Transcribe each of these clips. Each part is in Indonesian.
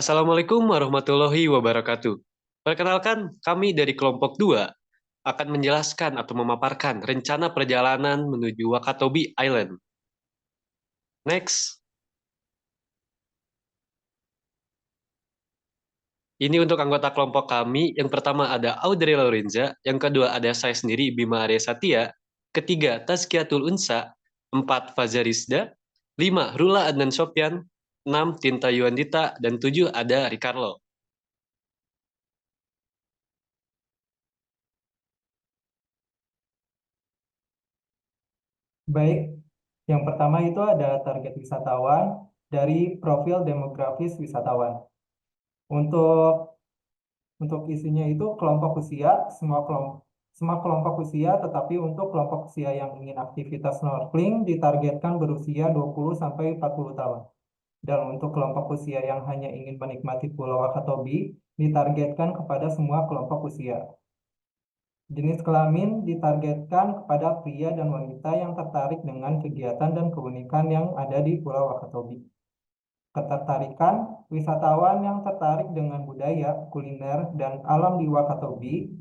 Assalamualaikum warahmatullahi wabarakatuh. Perkenalkan, kami dari kelompok 2 akan menjelaskan atau memaparkan rencana perjalanan menuju Wakatobi Island. Next. Ini untuk anggota kelompok kami. Yang pertama ada Audrey Lorenza, yang kedua ada saya sendiri Bima Arya Satya, ketiga Tazkiatul Unsa, 4 Fazarizda, 5 Rula Adnan Sopyan, 6 Tinta Yuandita, dan 7 ada Ricarlo. Baik, yang pertama itu ada target wisatawan dari profil demografis wisatawan. Untuk isinya itu kelompok usia, semua kelompok usia, tetapi untuk kelompok usia yang ingin aktivitas snorkeling ditargetkan berusia 20 sampai 40 tahun. Dan untuk kelompok usia yang hanya ingin menikmati Pulau Wakatobi ditargetkan kepada semua kelompok usia. Jenis kelamin ditargetkan kepada pria dan wanita yang tertarik dengan kegiatan dan keunikan yang ada di Pulau Wakatobi. Ketertarikan wisatawan yang tertarik dengan budaya, kuliner, dan alam di Wakatobi.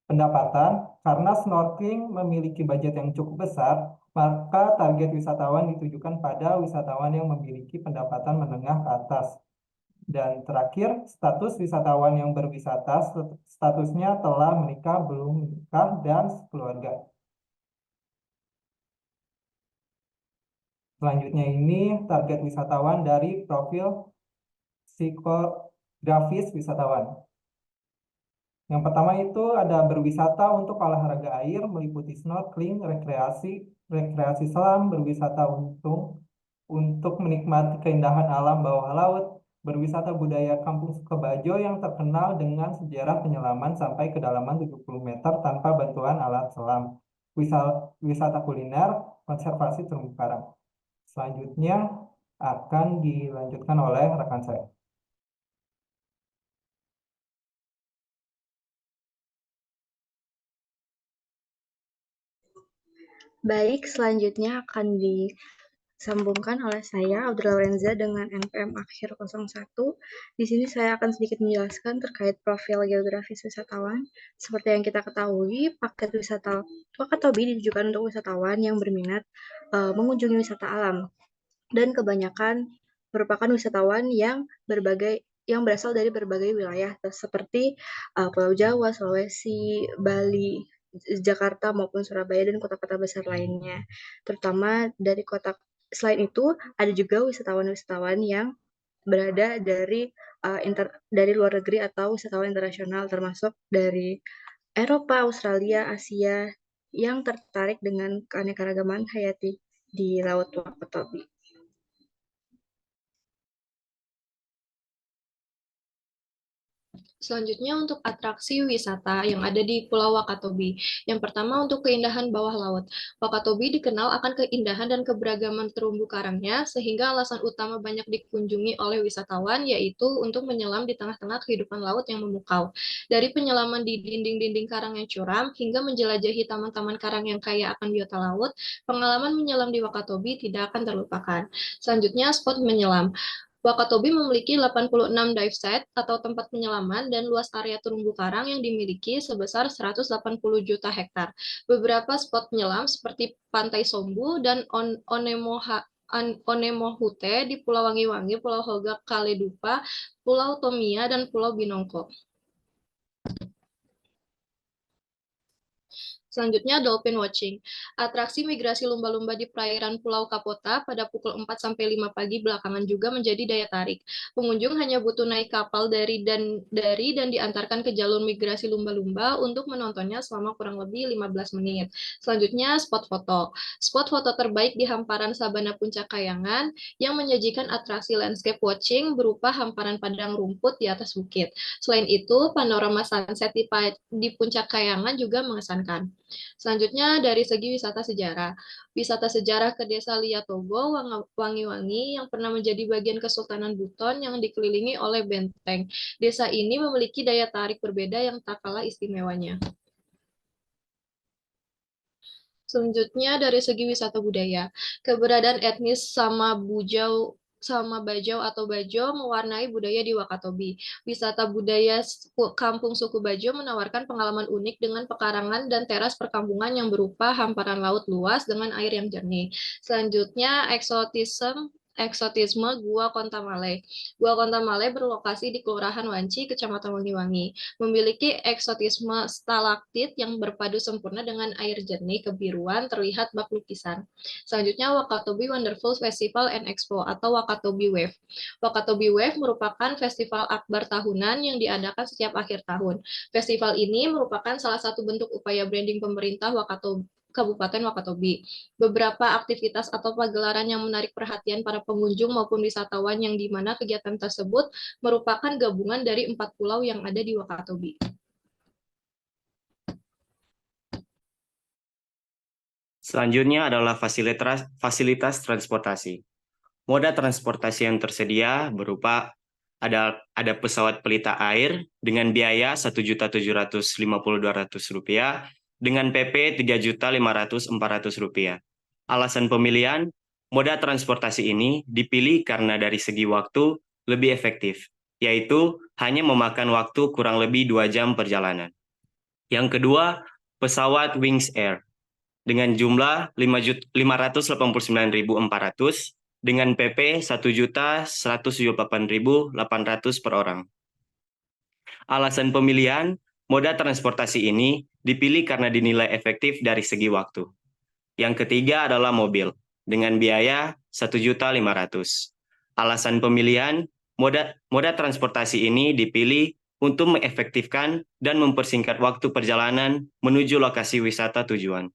Pendapatan, karena snorkeling memiliki budget yang cukup besar, maka target wisatawan ditujukan pada wisatawan yang memiliki pendapatan menengah ke atas. Dan terakhir, status wisatawan yang berwisata, statusnya telah menikah, belum menikah, dan sekeluarga. Selanjutnya ini target wisatawan dari profil psikografis wisatawan. Yang pertama itu ada berwisata untuk olahraga air, meliputi snorkeling, rekreasi selam, berwisata untuk menikmati keindahan alam bawah laut, berwisata budaya Kampung Sukabajo yang terkenal dengan sejarah penyelaman sampai kedalaman 70 meter tanpa bantuan alat selam, wisata kuliner, konservasi terumbu karang. Selanjutnya akan dilanjutkan oleh rekan saya. Baik, selanjutnya akan disambungkan oleh saya, Audrey Lorenza, dengan NPM akhir 01. Di sini saya akan sedikit menjelaskan terkait profil geografis wisatawan. Seperti yang kita ketahui, paket wisata Wakatobi ditujukan untuk wisatawan yang berminat mengunjungi wisata alam. Dan kebanyakan merupakan wisatawan yang berasal dari berbagai wilayah seperti Pulau Jawa, Sulawesi, Bali, Jakarta maupun Surabaya dan kota-kota besar lainnya. Terutama dari kota selain itu ada juga wisatawan-wisatawan yang berada dari luar negeri atau wisatawan internasional termasuk dari Eropa, Australia, Asia yang tertarik dengan keanekaragaman hayati di Laut Wakatobi. Selanjutnya untuk atraksi wisata yang ada di Pulau Wakatobi. Yang pertama untuk keindahan bawah laut. Wakatobi dikenal akan keindahan dan keberagaman terumbu karangnya, sehingga alasan utama banyak dikunjungi oleh wisatawan yaitu untuk menyelam di tengah-tengah kehidupan laut yang memukau. Dari penyelaman di dinding-dinding karang yang curam, hingga menjelajahi taman-taman karang yang kaya akan biota laut, pengalaman menyelam di Wakatobi tidak akan terlupakan. Selanjutnya, spot menyelam. Wakatobi memiliki 86 dive site atau tempat penyelaman dan luas area terumbu karang yang dimiliki sebesar 180 juta hektar. Beberapa spot penyelam seperti Pantai Sombu dan Onemohute di Pulau Wangi-Wangi, Pulau Hoga Kaledupa, Pulau Tomia, dan Pulau Binongko. Selanjutnya, dolphin watching. Atraksi migrasi lumba-lumba di perairan Pulau Kapota pada pukul 4-5 pagi belakangan juga menjadi daya tarik. Pengunjung hanya butuh naik kapal dari dan diantarkan ke jalur migrasi lumba-lumba untuk menontonnya selama kurang lebih 15 menit. Selanjutnya, spot foto. Spot foto terbaik di hamparan Sabana Puncak Kayangan yang menyajikan atraksi landscape watching berupa hamparan padang rumput di atas bukit. Selain itu, panorama sunset di Puncak Kayangan juga mengesankan. Selanjutnya dari segi wisata sejarah. Wisata sejarah ke Desa Liatogo, Wangi-Wangi yang pernah menjadi bagian Kesultanan Buton yang dikelilingi oleh benteng. Desa ini memiliki daya tarik berbeda yang tak kalah istimewanya. Selanjutnya dari segi wisata budaya. Keberadaan etnis Sama Bujau sama Bajau atau Bajo mewarnai budaya di Wakatobi. Wisata budaya kampung suku Bajo menawarkan pengalaman unik dengan pekarangan dan teras perkampungan yang berupa hamparan laut luas dengan air yang jernih. Selanjutnya, eksotisme Gua Kontamale. Gua Kontamale berlokasi di Kelurahan Wanci, Kecamatan Wangi-Wangi. Memiliki eksotisme stalaktit yang berpadu sempurna dengan air jernih kebiruan terlihat bak lukisan. Selanjutnya, Wakatobi Wonderful Festival and Expo atau Wakatobi Wave. Wakatobi Wave merupakan festival akbar tahunan yang diadakan setiap akhir tahun. Festival ini merupakan salah satu bentuk upaya branding pemerintah Kabupaten Wakatobi. Beberapa aktivitas atau pagelaran yang menarik perhatian para pengunjung maupun wisatawan yang di mana kegiatan tersebut merupakan gabungan dari 4 pulau yang ada di Wakatobi. Selanjutnya adalah fasilitas transportasi. Moda transportasi yang tersedia berupa ada pesawat pelita air dengan biaya Rp1.750.200 dengan PP Rp3.500.400. Alasan pemilihan, moda transportasi ini dipilih karena dari segi waktu lebih efektif, yaitu hanya memakan waktu kurang lebih 2 jam perjalanan. Yang kedua, pesawat Wings Air dengan jumlah 589.400 dengan PP Rp1.178.800 per orang. Alasan pemilihan, moda transportasi ini dipilih karena dinilai efektif dari segi waktu. Yang ketiga adalah mobil dengan biaya Rp1.500.000. Alasan pemilihan, moda transportasi ini dipilih untuk mengefektifkan dan mempersingkat waktu perjalanan menuju lokasi wisata tujuan.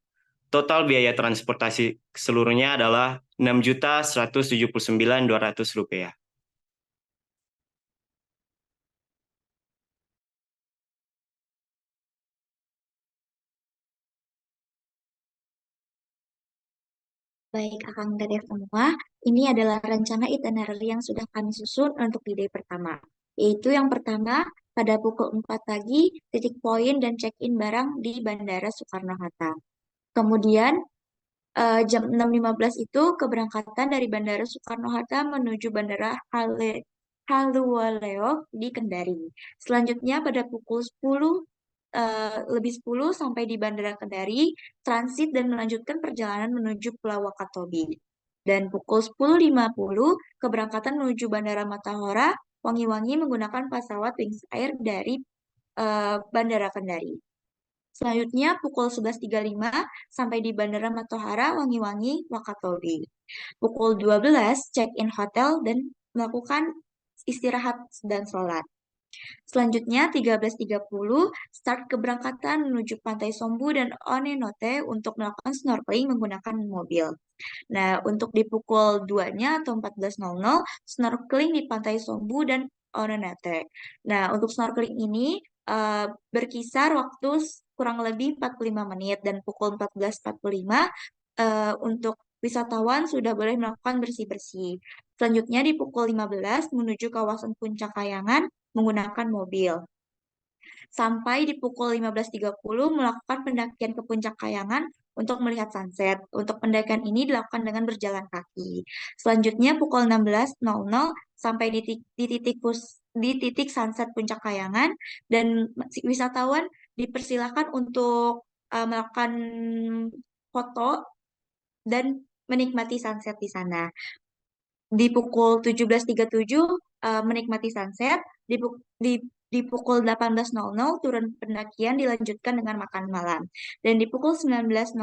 Total biaya transportasi seluruhnya adalah Rp6.179.200. Baik, Akang Dedek semua, ini adalah rencana itinerary yang sudah kami susun untuk di day pertama. Yaitu yang pertama, pada pukul 4 pagi, titik poin dan check-in barang di Bandara Soekarno-Hatta. Kemudian, jam 6.15 itu keberangkatan dari Bandara Soekarno-Hatta menuju Bandara Haluoleo di Kendari. Selanjutnya pada pukul 10 sampai di Bandara Kendari, transit dan melanjutkan perjalanan menuju Pulau Wakatobi. Dan pukul 10.50 keberangkatan menuju Bandara Matahora, Wangi-Wangi menggunakan pesawat Wings Air dari Bandara Kendari. Selanjutnya pukul 11.35 sampai di Bandara Matahara, Wangi-Wangi, Wakatobi. Pukul 12 check-in hotel dan melakukan istirahat dan sholat. Selanjutnya 13.30 start keberangkatan menuju Pantai Sombu dan Onenote untuk melakukan snorkeling menggunakan mobil. Nah, untuk di pukul 2-nya atau 14.00 snorkeling di Pantai Sombu dan Onenote. Nah, untuk snorkeling ini berkisar waktu kurang lebih 45 menit dan pukul 14.45 untuk wisatawan sudah boleh melakukan bersih-bersih. Selanjutnya di pukul 15 menuju kawasan Puncak Kayangan menggunakan mobil. Sampai di pukul 15.30 melakukan pendakian ke Puncak Kayangan untuk melihat sunset. Untuk pendakian ini dilakukan dengan berjalan kaki. Selanjutnya pukul 16.00 sampai di titik sunset Puncak Kayangan dan wisatawan dipersilakan untuk melakukan foto dan menikmati sunset di sana. Di pukul 17.37 menikmati sunset, di pukul 18.00 turun pendakian dilanjutkan dengan makan malam. Dan di pukul 19.00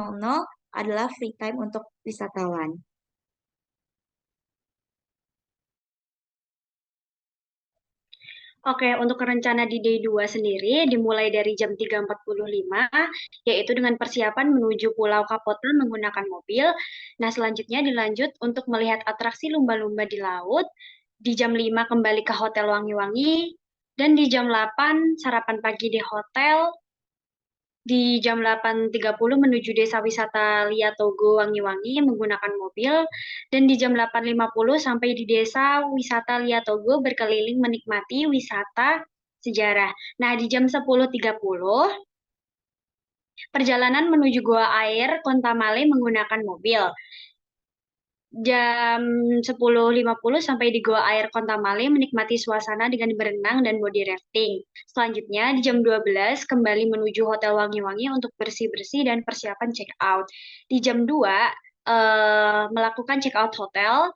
adalah free time untuk wisatawan. Oke, untuk rencana di day 2 sendiri dimulai dari jam 3.45, yaitu dengan persiapan menuju Pulau Kapota menggunakan mobil. Nah, selanjutnya dilanjut untuk melihat atraksi lumba-lumba di laut. Di jam 5 kembali ke Hotel Wangi-Wangi, dan di jam 8 sarapan pagi di hotel. Di jam 8.30 menuju Desa Wisata Liatogo Wangi-Wangi menggunakan mobil, dan di jam 8.50 sampai di Desa Wisata Liatogo berkeliling menikmati wisata sejarah. Nah, di jam 10.30 perjalanan menuju Goa Air Kontamale menggunakan mobil. jam 10.50 sampai di Goa Air Kontamale menikmati suasana dengan berenang dan body rafting. Selanjutnya di jam 12 kembali menuju Hotel Wangi-Wangi untuk bersih-bersih dan persiapan check out. Di jam 2 melakukan check out hotel.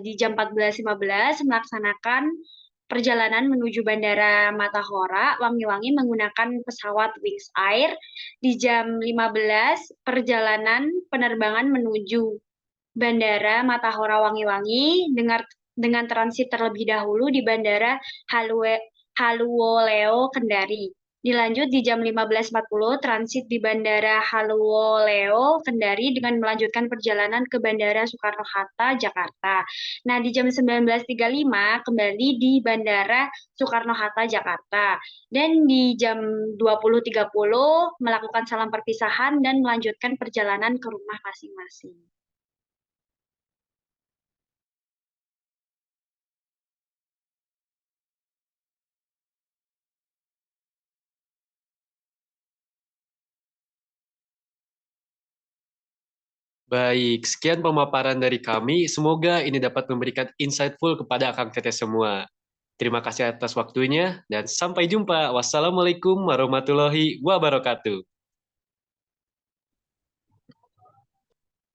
Di jam 14.15 melaksanakan perjalanan menuju Bandara Matahora Wangi-Wangi menggunakan pesawat Wings Air. Di jam 15 perjalanan penerbangan menuju Bandara Matahora Wangi-Wangi dengan transit terlebih dahulu di Bandara Haluoleo Kendari. Dilanjut di jam 15.40 transit di Bandara Haluoleo Kendari dengan melanjutkan perjalanan ke Bandara Soekarno-Hatta Jakarta. Nah, di jam 19.35 kembali di Bandara Soekarno-Hatta Jakarta. Dan di jam 20.30 melakukan salam perpisahan dan melanjutkan perjalanan ke rumah masing-masing. Baik, sekian pemaparan dari kami. Semoga ini dapat memberikan insightful kepada Akang Teteh semua. Terima kasih atas waktunya dan sampai jumpa. Wassalamualaikum warahmatullahi wabarakatuh.